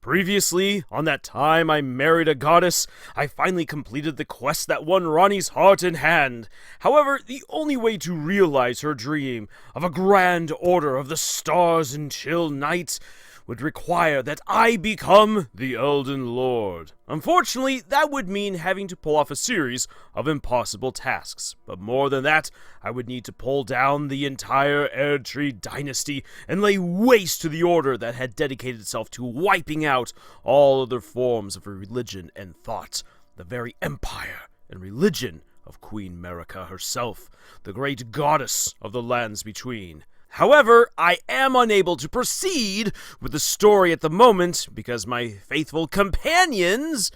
Previously, on that time I married a goddess, I finally completed the quest that won Ranni's heart and hand. However, the only way to realize her dream of a grand order of the stars and chill night would require that I become the Elden Lord. Unfortunately, that would mean having to pull off a series of impossible tasks. But more than that, I would need to pull down the entire Erdtree Dynasty and lay waste to the order that had dedicated itself to wiping out all other forms of religion and thought. The very empire and religion of Queen Marika herself, the great goddess of the lands between. However, I am unable to proceed with the story at the moment because my faithful companions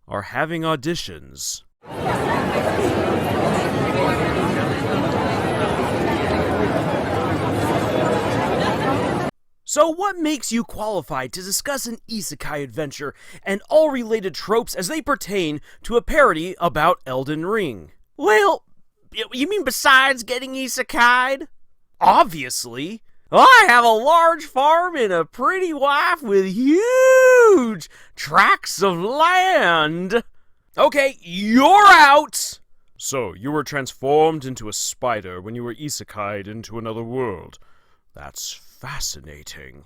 are having auditions. So what makes you qualified to discuss an isekai adventure and all related tropes as they pertain to a parody about Elden Ring? Well, you mean besides getting isekai'd? Obviously. I have a large farm and a pretty wife with huge tracts of land. Okay, you're out! So, you were transformed into a spider when you were isekai'd into another world. That's fascinating.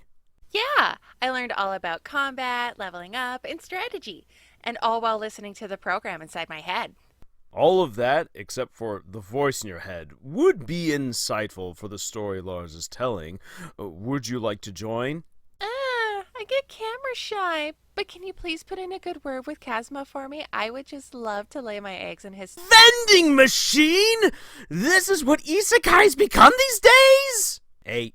Yeah, I learned all about combat, leveling up, and strategy, and all while listening to the program inside my head. All of that, except for the voice in your head, would be insightful for the story Lars is telling. Would you like to join? I get camera shy, but can you please put in a good word with Kazuma for me? I would just love to lay my eggs in his vending machine? This is what isekai's become these days? Hey,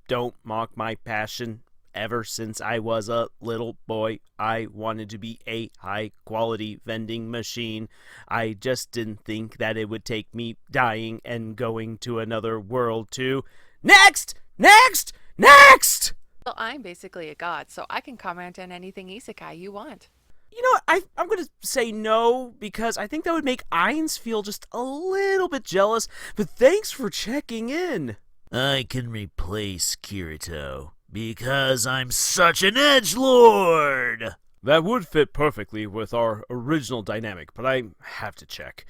don't mock my passion. Ever since I was a little boy, I wanted to be a high-quality vending machine. I just didn't think that it would take me dying and going to another world to... Next! Next! Next! Well, I'm basically a god, so I can comment on anything isekai you want. You know what? I'm going to say no, because I think that would make Ainz feel just a little bit jealous, but thanks for checking in. I can replace Kirito, because I'm such an edgelord! That would fit perfectly with our original dynamic, but I have to check.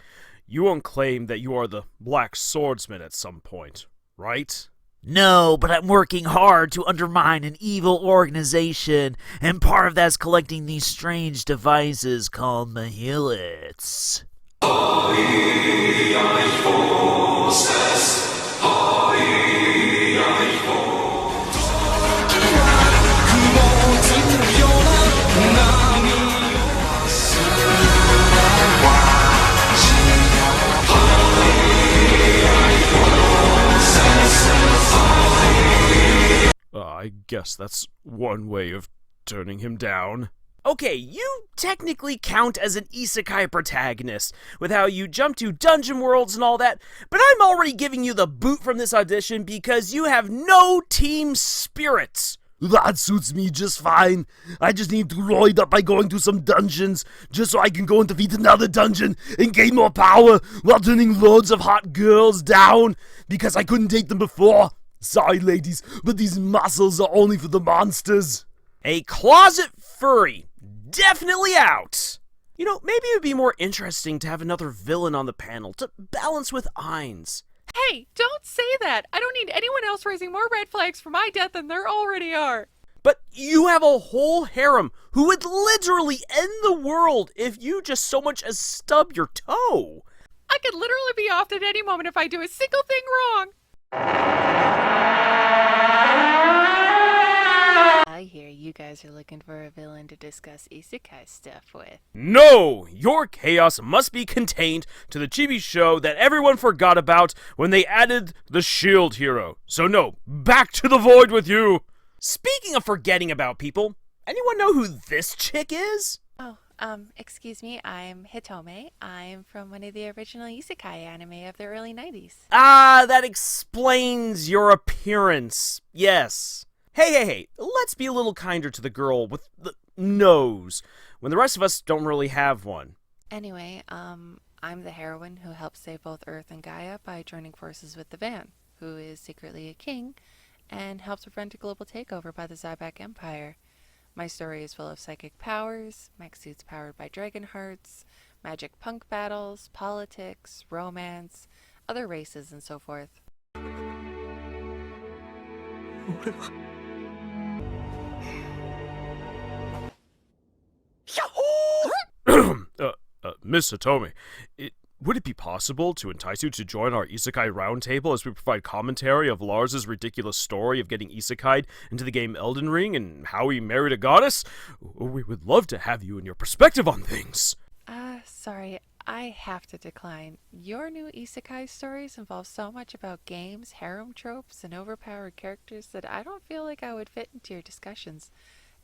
You won't claim that you are the Black Swordsman at some point, right? No, but I'm working hard to undermine an evil organization, and part of that's collecting these strange devices called mahillets. I guess that's one way of turning him down. Okay, you technically count as an isekai protagonist, with how you jump to dungeon worlds and all that, but I'm already giving you the boot from this audition because you have no team spirit. That suits me just fine. I just need to roid up by going to some dungeons, just so I can go and defeat another dungeon and gain more power while turning loads of hot girls down, because I couldn't take them before. Sorry, ladies, but these muscles are only for the monsters. A closet furry. Definitely out. You know, maybe it would be more interesting to have another villain on the panel to balance with Ainz. Hey, don't say that! I don't need anyone else raising more red flags for my death than there already are! But you have a whole harem who would literally end the world if you just so much as stub your toe. I could literally be off at any moment if I do a single thing wrong! I hear you guys are looking for a villain to discuss isekai stuff with. No! Your chaos must be contained to the chibi show that everyone forgot about when they added the shield hero. So no, back to the void with you! Speaking of forgetting about people, anyone know who this chick is? Oh, excuse me, I'm Hitome. I'm from one of the original isekai anime of the early 90s. Ah, that explains your appearance. Yes. Hey, let's be a little kinder to the girl with the nose, when the rest of us don't really have one. Anyway, I'm the heroine who helps save both Earth and Gaia by joining forces with the Van, who is secretly a king, and helps prevent a global takeover by the Zyback Empire. My story is full of psychic powers, mech suits powered by dragon hearts, magic punk battles, politics, romance, other races, and so forth. Miss Hitomi, would it be possible to entice you to join our Isekai Roundtable as we provide commentary of Lars's ridiculous story of getting isekai'd into the game Elden Ring and how he married a goddess? We would love to have you and your perspective on things. Sorry, I have to decline. Your new isekai stories involve so much about games, harem tropes, and overpowered characters that I don't feel like I would fit into your discussions,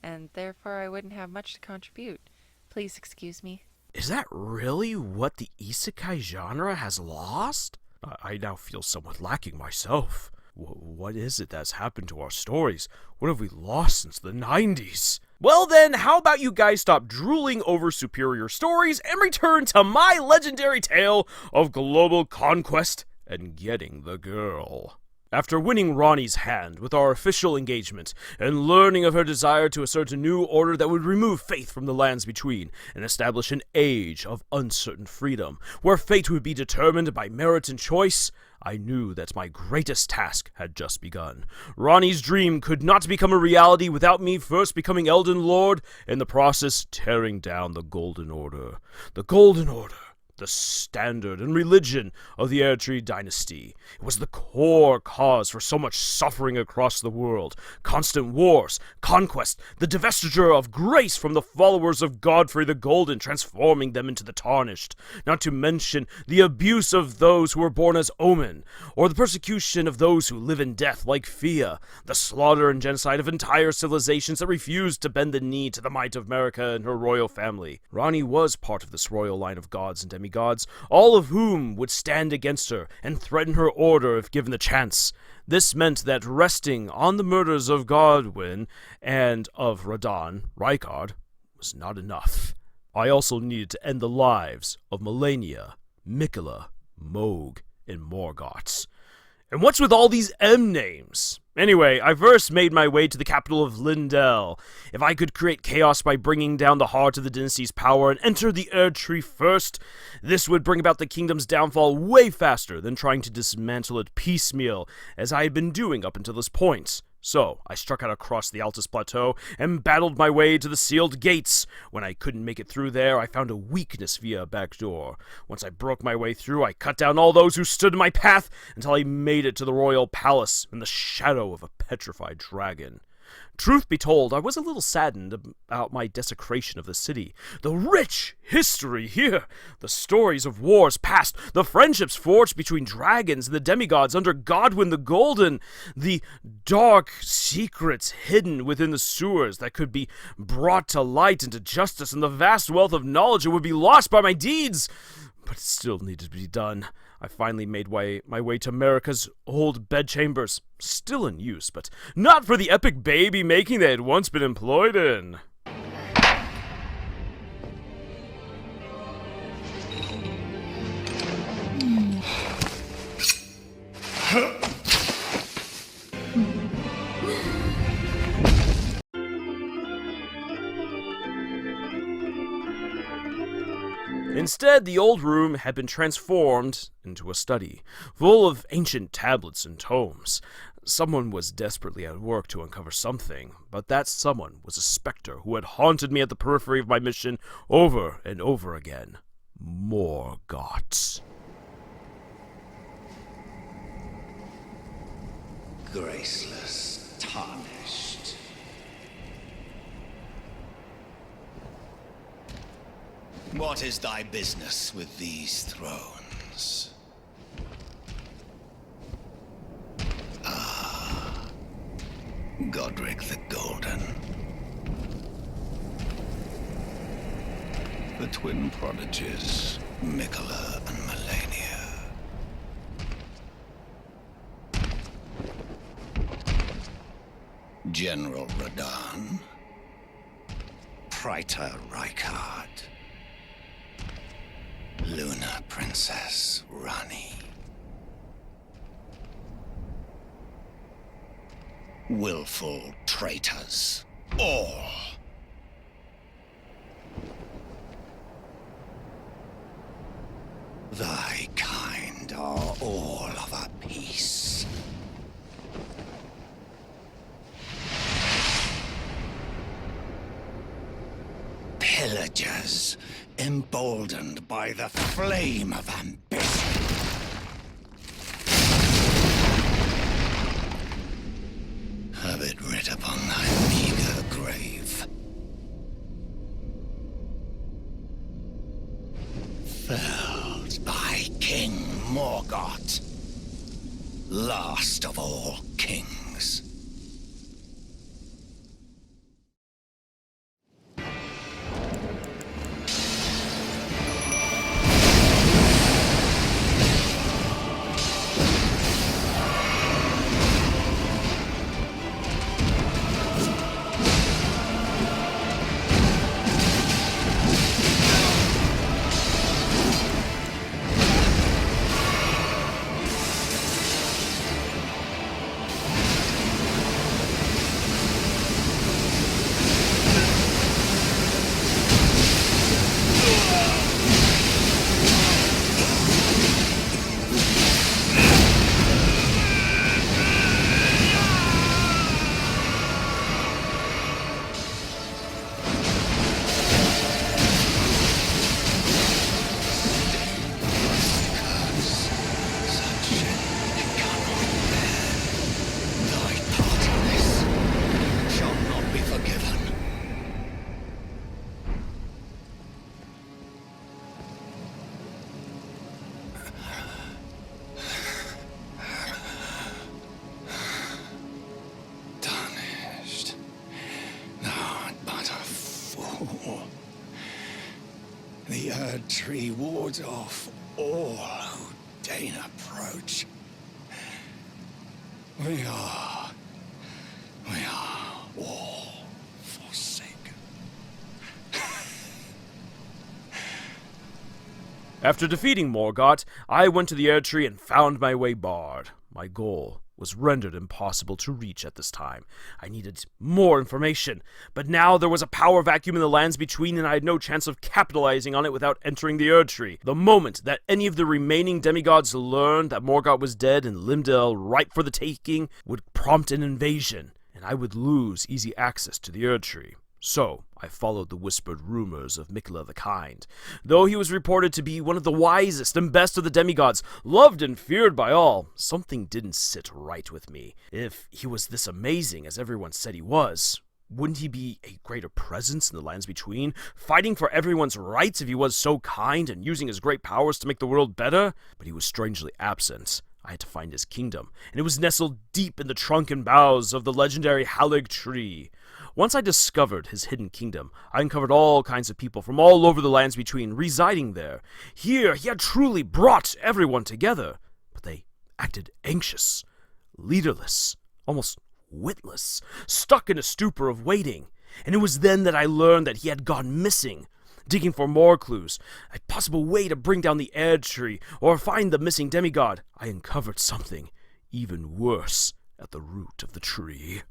and therefore I wouldn't have much to contribute. Please excuse me. Is that really what the isekai genre has lost? I now feel somewhat lacking myself. What is it that's happened to our stories? What have we lost since the 90s? Well then, how about you guys stop drooling over superior stories and return to my legendary tale of global conquest and getting the girl. After winning Ranni's hand with our official engagement, and learning of her desire to assert a new order that would remove faith from the lands between, and establish an age of uncertain freedom, where fate would be determined by merit and choice, I knew that my greatest task had just begun. Ranni's dream could not become a reality without me first becoming Elden Lord, in the process tearing down the Golden Order. The Golden Order, the standard and religion of the Erdtree Dynasty. It was the core cause for so much suffering across the world. Constant wars, conquest, the divestiture of grace from the followers of Godfrey the Golden, transforming them into the tarnished. Not to mention the abuse of those who were born as Omen, or the persecution of those who live in death like Fia, the slaughter and genocide of entire civilizations that refused to bend the knee to the might of America and her royal family. Ranni was part of this royal line of gods and demigods, all of whom would stand against her and threaten her order if given the chance. This meant that resting on the murders of Godwyn and of Radahn, Rykard, was not enough. I also needed to end the lives of Melania, Mikola, Moog, and Morgoth. And what's with all these M names? Anyway, I first made my way to the capital of Lindell. If I could create chaos by bringing down the heart of the dynasty's power and enter the Erdtree first, this would bring about the kingdom's downfall way faster than trying to dismantle it piecemeal, as I had been doing up until this point. So, I struck out across the Altus Plateau and battled my way to the sealed gates. When I couldn't make it through there, I found a weakness via a back door. Once I broke my way through, I cut down all those who stood in my path until I made it to the royal palace in the shadow of a petrified dragon. Truth be told, I was a little saddened about my desecration of the city. The rich history here, the stories of wars past, the friendships forged between dragons and the demigods under Godwyn the Golden, the dark secrets hidden within the sewers that could be brought to light and to justice, and the vast wealth of knowledge that would be lost by my deeds. But it still needed to be done. I finally made my way to America's old bedchambers, still in use, but not for the epic baby making they had once been employed in. Instead, the old room had been transformed into a study, full of ancient tablets and tomes. Someone was desperately at work to uncover something, but that someone was a specter who had haunted me at the periphery of my mission over and over again. Morgoth. Graceless, tarnished. What is thy business with these thrones? Godric the Golden. The twin prodigies, Mikola and Melania. General Radahn. Praetor Rykard. Lunar Princess Ranni. Willful traitors, all. pillagers, emboldened by the flame of ambition. Have it writ upon thy meager grave. Felled by King Morgoth, last of all kings. The Erdtree wards off all who deign approach. We are all forsaken. After defeating Morgoth, I went to the Erdtree and found my way barred. My goal was rendered impossible to reach at this time. I needed more information, but now there was a power vacuum in the lands between, and I had no chance of capitalizing on it without entering the Erdtree. The moment that any of the remaining demigods learned that Morgoth was dead and Limdale ripe for the taking would prompt an invasion, and I would lose easy access to the Erdtree. So, I followed the whispered rumors of Mikla the Kind. Though he was reported to be one of the wisest and best of the demigods, loved and feared by all, something didn't sit right with me. If he was this amazing as everyone said he was, wouldn't he be a greater presence in the lands between, fighting for everyone's rights if he was so kind and using his great powers to make the world better? But he was strangely absent. I had to find his kingdom, and it was nestled deep in the trunk and boughs of the legendary Halig tree. Once I discovered his hidden kingdom, I uncovered all kinds of people from all over the lands between residing there. Here, he had truly brought everyone together, but they acted anxious, leaderless, almost witless, stuck in a stupor of waiting. And it was then that I learned that he had gone missing. Digging for more clues, a possible way to bring down the Erdtree or find the missing demigod, I uncovered something even worse at the root of the tree.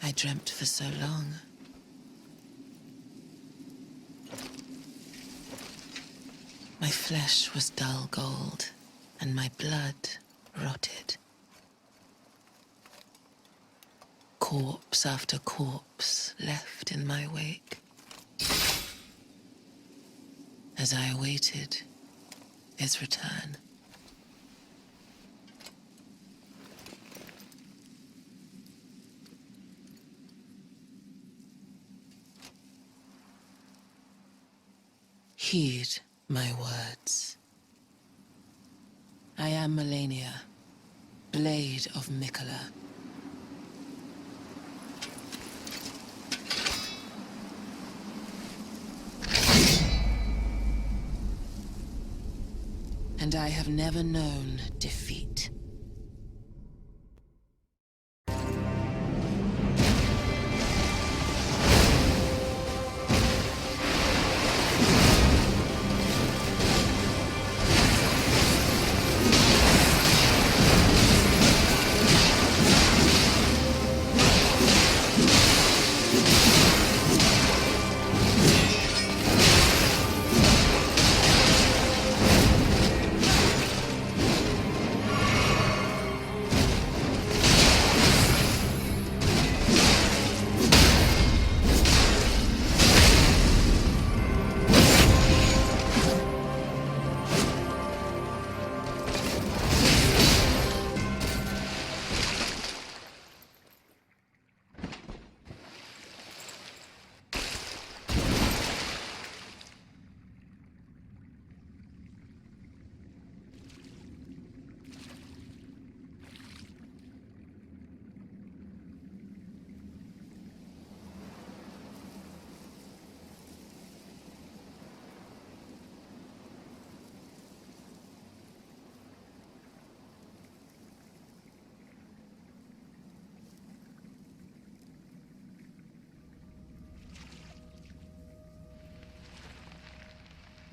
I dreamt for so long. My flesh was dull gold, and my blood rotted. Corpse after corpse left in my wake. As I awaited his return. Heed my words. I am Melania, Blade of Mikola. And I have never known defeat.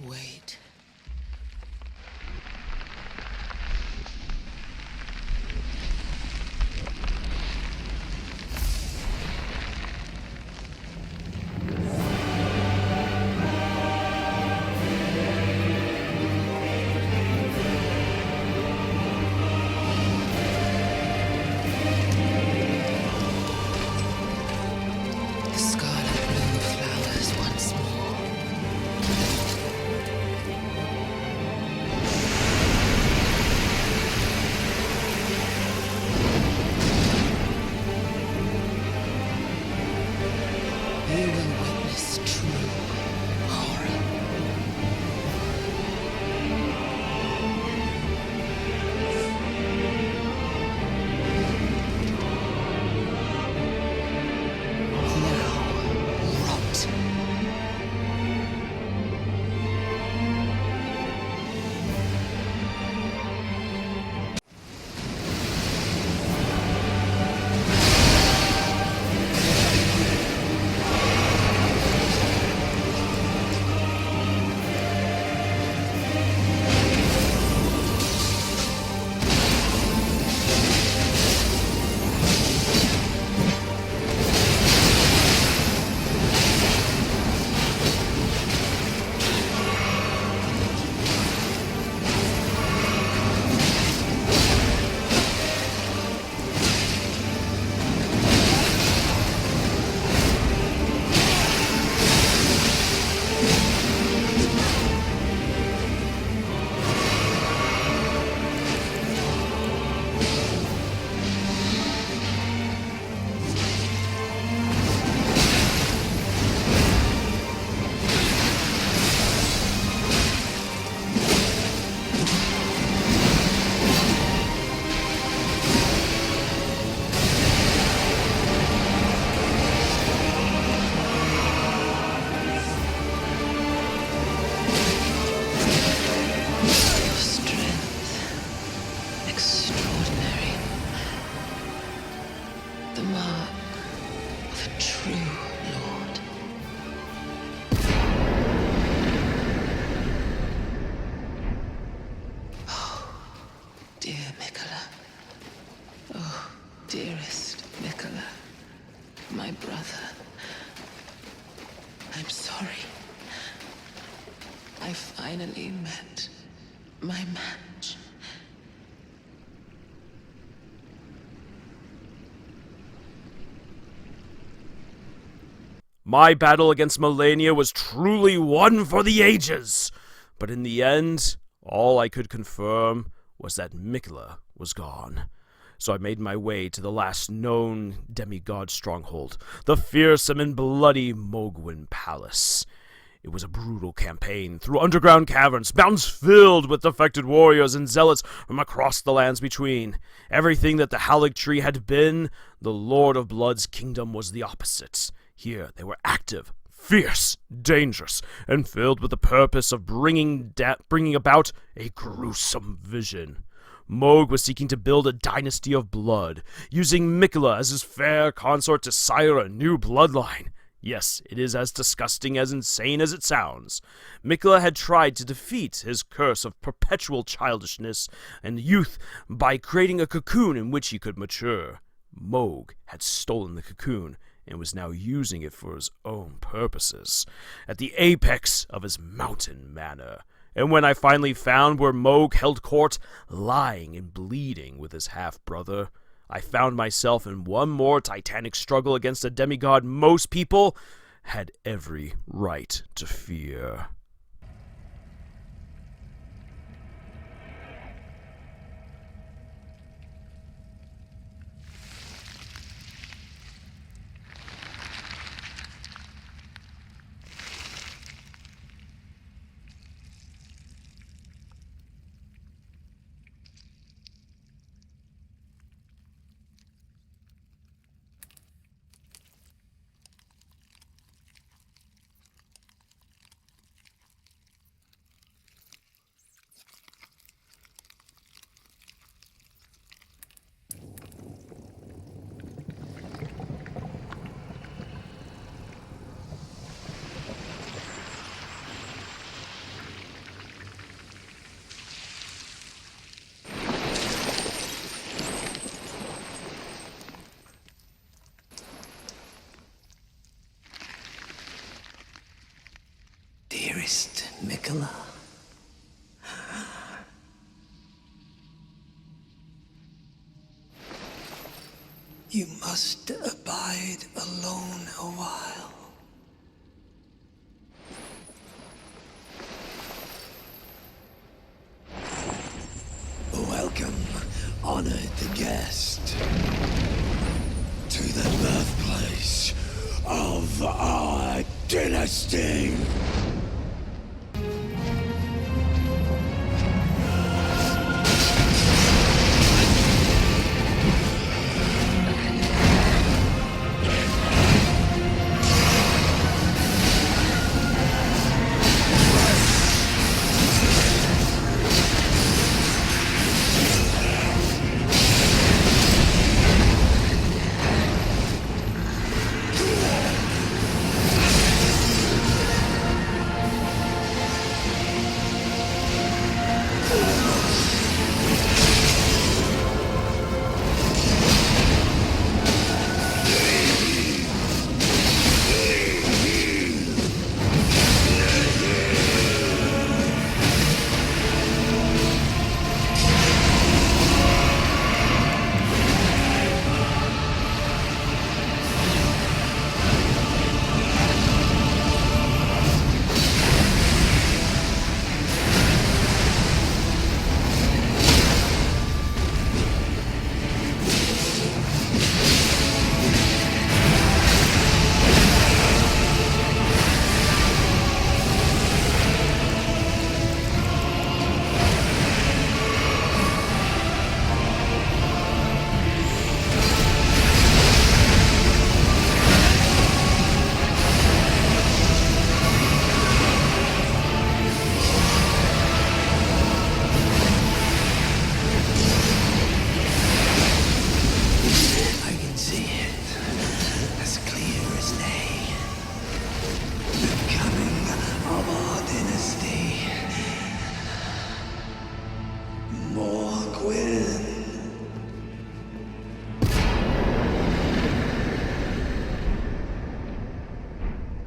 Wait. The scarlet bloom flowers once more. You will witness true horror. Now, rot. Strength. Extraordinary. The mark of a true lord. Oh, dear Mikola. Oh, dearest Mikola. My brother. I'm sorry. I finally met my match. My battle against Melania was truly one for the ages, but in the end, all I could confirm was that Mikola was gone. So I made my way to the last known demigod stronghold, the fearsome and bloody Mohgwyn Palace. It was a brutal campaign through underground caverns, mountains filled with defected warriors and zealots from across the lands between. Everything that the Erdtree had been, the Lord of Blood's kingdom was the opposite. Here they were active, fierce, dangerous, and filled with the purpose of bringing about a gruesome vision. Mohg was seeking to build a dynasty of blood, using Miquella as his fair consort to sire a new bloodline. Yes, it is as disgusting, as insane as it sounds. Miquella had tried to defeat his curse of perpetual childishness and youth by creating a cocoon in which he could mature. Mohg had stolen the cocoon and was now using it for his own purposes, at the apex of his mountain manor. And when I finally found where Mohg held court, lying and bleeding with his half-brother, I found myself in one more titanic struggle against a demigod most people had every right to fear. Dearest Miquella, you must abide alone a while. Welcome, honored guest, to the birthplace of our dynasty.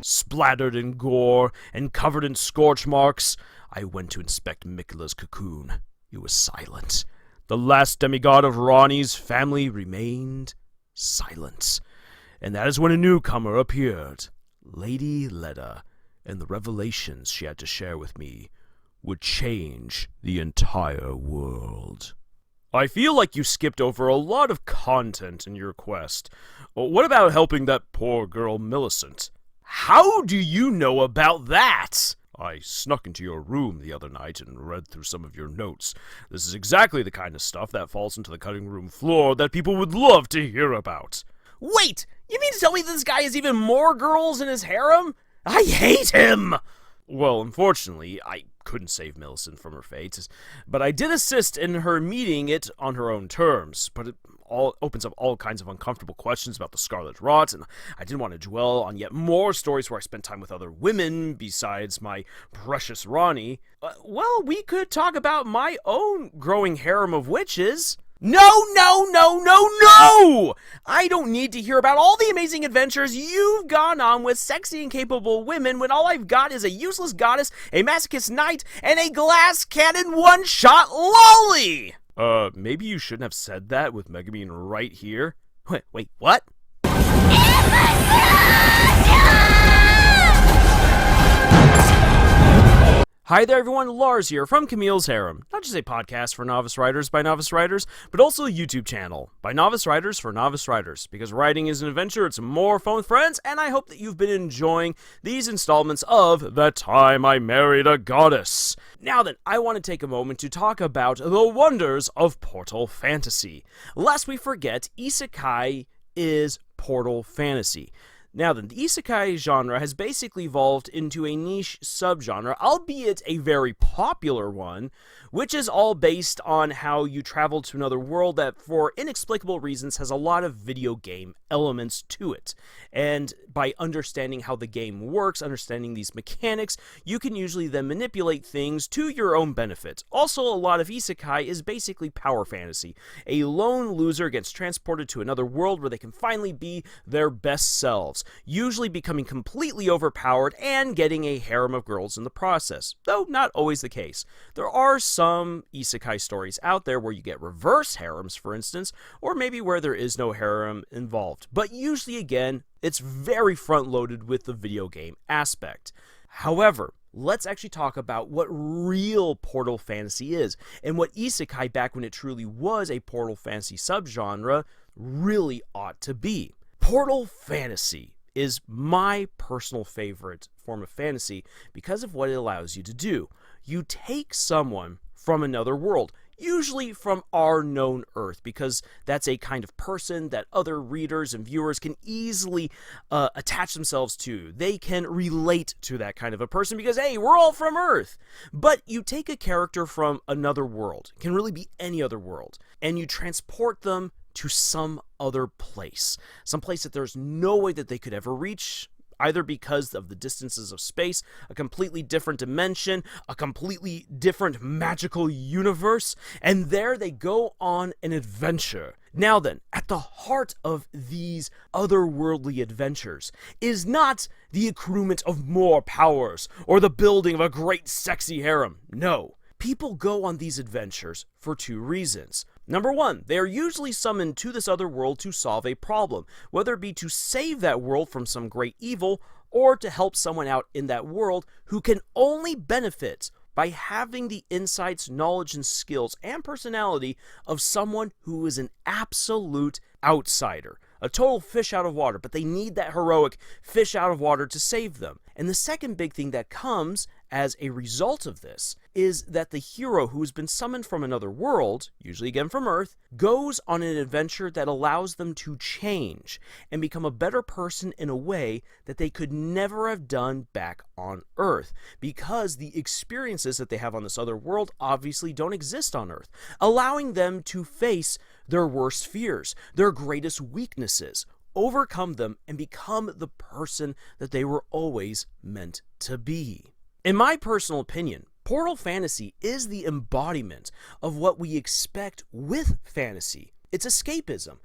Splattered in gore and covered in scorch marks, I went to inspect Miquella's cocoon. It was silent. The last demigod of Ranni's family remained silent. And that is when a newcomer appeared, Lady Leda, and the revelations she had to share with me would change the entire world. I feel like you skipped over a lot of content in your quest. What about helping that poor girl Millicent? How do you know about that? I snuck into your room the other night and read through some of your notes. This is exactly the kind of stuff that falls into the cutting room floor that people would love to hear about. Wait! You mean to tell me this guy has even more girls in his harem? I hate him! Well, unfortunately, I couldn't save Millicent from her fate, but I did assist in her meeting it on her own terms. But it all opens up all kinds of uncomfortable questions about the Scarlet Rot, and I didn't want to dwell on yet more stories where I spent time with other women besides my precious Ranni. Well, we could talk about my own growing harem of witches. No! I don't need to hear about all the amazing adventures you've gone on with sexy and capable women when all I've got is a useless goddess, a masochist knight, and a glass cannon one-shot lolly! Maybe you shouldn't have said that with Megumin right here. Wait, what? Hi there everyone, Lars here from KittyMaowz Harem. Not just a podcast for novice writers by novice writers, but also a YouTube channel by novice writers for novice writers. Because writing is an adventure, it's more fun with friends, and I hope that you've been enjoying these installments of The Time I Married a Goddess. Now then, I want to take a moment to talk about the wonders of portal fantasy. Lest we forget, isekai is portal fantasy. Now then, the isekai genre has basically evolved into a niche subgenre, albeit a very popular one, which is all based on how you travel to another world that, for inexplicable reasons, has a lot of video game elements to it. And by understanding how the game works, understanding these mechanics, you can usually then manipulate things to your own benefit. Also, a lot of isekai is basically power fantasy. A lone loser gets transported to another world where they can finally be their best selves, usually becoming completely overpowered and getting a harem of girls in the process, though not always the case. There are some isekai stories out there where you get reverse harems, for instance, or maybe where there is no harem involved, but usually, again, it's very front-loaded with the video game aspect. However, let's actually talk about what real portal fantasy is, and what isekai, back when it truly was a portal fantasy subgenre, really ought to be. Portal fantasy is my personal favorite form of fantasy because of what it allows you to do. You take someone from another world, usually from our known Earth, because that's a kind of person that other readers and viewers can easily attach themselves to. They can relate to that kind of a person because, hey, we're all from Earth. But you take a character from another world, it can really be any other world, and you transport them to some other place. Some place that there's no way that they could ever reach, either because of the distances of space, a completely different dimension, a completely different magical universe, and there they go on an adventure. Now then, at the heart of these otherworldly adventures is not the accruement of more powers or the building of a great sexy harem. No. People go on these adventures for two reasons. Number one, they are usually summoned to this other world to solve a problem, whether it be to save that world from some great evil, or to help someone out in that world who can only benefit by having the insights, knowledge, and skills and personality of someone who is an absolute outsider. A total fish out of water, but they need that heroic fish out of water to save them. And the second big thing that comes as a result of this is that the hero who has been summoned from another world, usually again from Earth, goes on an adventure that allows them to change and become a better person in a way that they could never have done back on Earth, because the experiences that they have on this other world obviously don't exist on Earth, allowing them to face their worst fears, their greatest weaknesses, overcome them, and become the person that they were always meant to be. In my personal opinion, portal fantasy is the embodiment of what we expect with fantasy. It's escapism.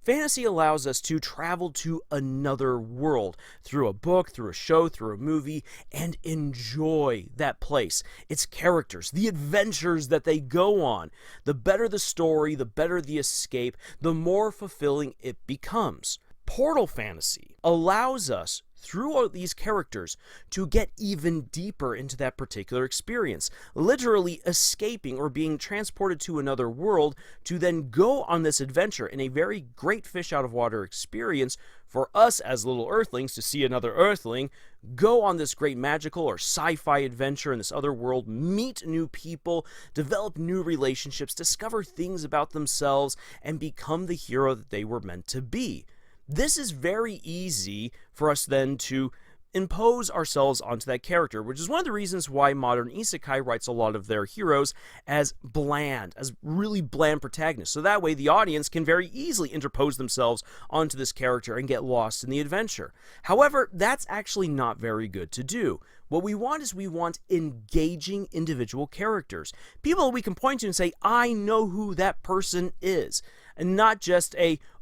Fantasy allows us to travel to another world through a book, through a show, through a movie, and enjoy that place, its characters, the adventures that they go on. The better the story, the better the escape, the more fulfilling it becomes. Portal fantasy allows us through all these characters to get even deeper into that particular experience, literally escaping or being transported to another world to then go on this adventure in a very great fish out of water experience for us as little earthlings to see another earthling go on this great magical or sci-fi adventure in this other world, meet new people, develop new relationships, discover things about themselves, and become the hero that they were meant to be. This is very easy for us then to impose ourselves onto that character, which is one of the reasons why modern isekai writes a lot of their heroes as bland, as really bland protagonists. So that way the audience can very easily interpose themselves onto this character and get lost in the adventure. However, that's actually not very good to do. What we want is we want engaging individual characters. People we can point to and say, I know who that person is. And not just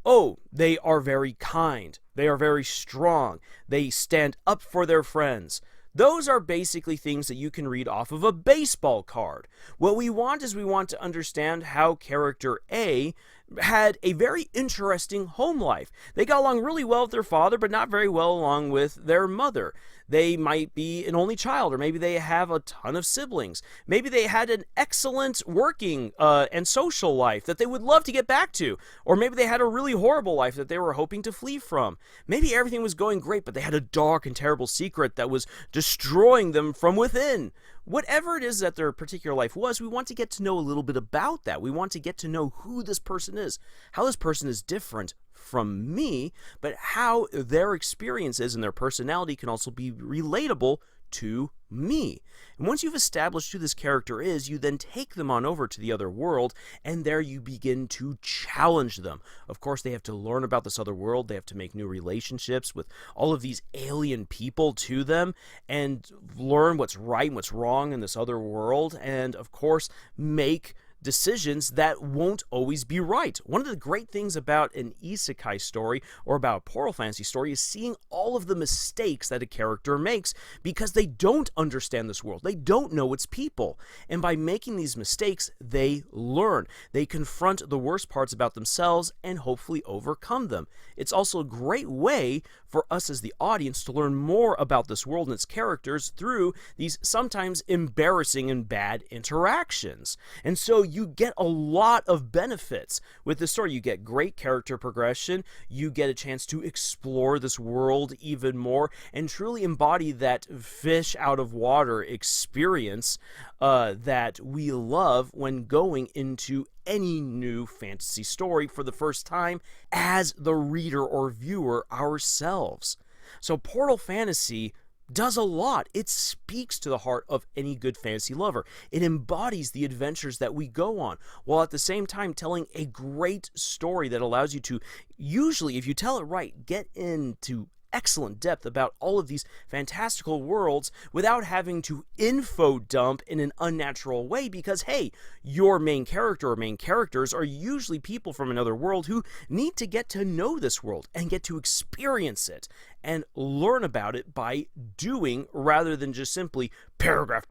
oh, they are very kind, they are very strong, they stand up for their friends. Those are basically things that you can read off of a baseball card. What we want is we want to understand how character A had a very interesting home life. They got along really well with their father, but not very well along with their mother. They might be an only child, or maybe they have a ton of siblings. Maybe they had an excellent working and social life that they would love to get back to. Or maybe they had a really horrible life that they were hoping to flee from. Maybe everything was going great, but they had a dark and terrible secret that was destroying them from within. Whatever it is that their particular life was, we want to get to know a little bit about that. We want to get to know who this person is, how this person is different from me, but how their experiences and their personality can also be relatable to me. And once you've established who this character is, you then take them on over to the other world, and there you begin to challenge them. Of course, they have to learn about this other world, they have to make new relationships with all of these alien people to them, and learn what's right and what's wrong in this other world, and of course, make decisions that won't always be right. One of the great things about an isekai story or about a portal fantasy story is seeing all of the mistakes that a character makes because they don't understand this world. They don't know its people. And by making these mistakes, they learn. They confront the worst parts about themselves and hopefully overcome them. It's also a great way for us as the audience to learn more about this world and its characters through these sometimes embarrassing and bad interactions. And so you get a lot of benefits with this story. You get great character progression, you get a chance to explore this world even more, and truly embody that fish out of water experience that we love when going into any new fantasy story for the first time as the reader or viewer ourselves. So Portal Fantasy does a lot. It speaks to the heart of any good fantasy lover. It embodies the adventures that we go on, while at the same time telling a great story that allows you to, usually, if you tell it right, get into excellent depth about all of these fantastical worlds without having to info dump in an unnatural way, because hey, your main character or main characters are usually people from another world who need to get to know this world and get to experience it and learn about it by doing, rather than just simply paragraph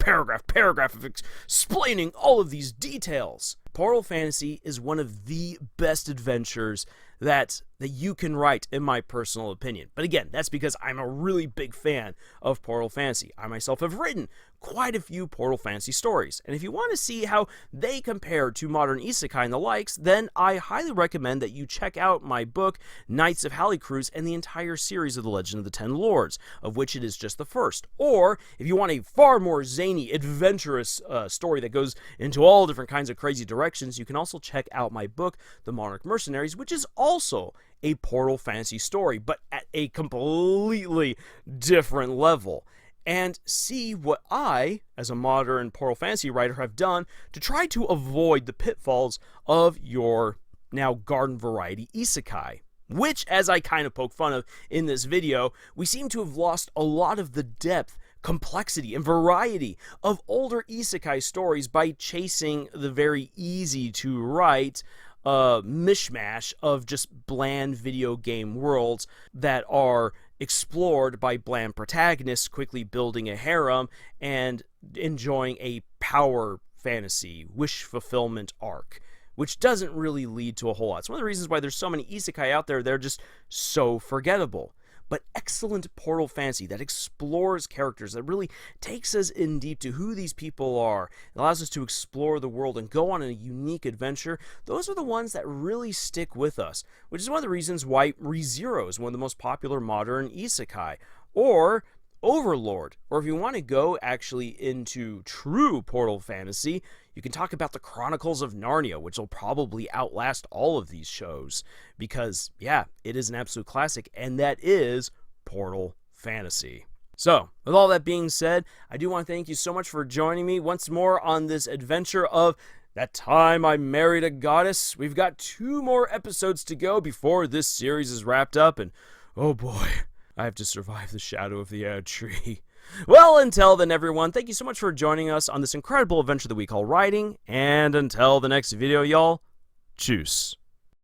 of explaining all of these details. Portal Fantasy is one of the best adventures that you can write, in my personal opinion. But again, that's because I'm a really big fan of Portal Fantasy. I myself have written quite a few Portal Fantasy stories, and if you want to see how they compare to modern isekai and the likes, then I highly recommend that you check out my book, Knights of Halicruz, and the entire series of The Legend of the Ten Lords, of which it is just the first. Or, if you want a far more zany, adventurous story that goes into all different kinds of crazy directions, you can also check out my book, The Monarch Mercenaries, which is also a Portal Fantasy story, but at a completely different level. And see what I, as a modern Portal Fantasy writer, have done to try to avoid the pitfalls of your now garden variety isekai. Which, as I kind of poke fun of in this video, we seem to have lost a lot of the depth, complexity, and variety of older isekai stories by chasing the very easy to write mishmash of just bland video game worlds that are explored by bland protagonists quickly building a harem and enjoying a power fantasy wish fulfillment arc, which doesn't really lead to a whole lot. It's one of the reasons why there's so many isekai out there, they're just so forgettable. but excellent portal fantasy that explores characters, that really takes us in deep to who these people are, it allows us to explore the world and go on a unique adventure. Those are the ones that really stick with us, which is one of the reasons why ReZero is one of the most popular modern isekai, or Overlord, or if you want to go actually into true portal fantasy, you can talk about the Chronicles of Narnia, which will probably outlast all of these shows, because, yeah, it is an absolute classic, and that is portal fantasy. So, with all that being said, I do want to thank you so much for joining me once more on this adventure of That Time I Married a Goddess. We've got 2 more episodes to go before this series is wrapped up, and oh boy, I have to survive the shadow of the Erdtree. Well, until then, everyone, thank you so much for joining us on this incredible adventure that we call writing, and until the next video, y'all, tschüss.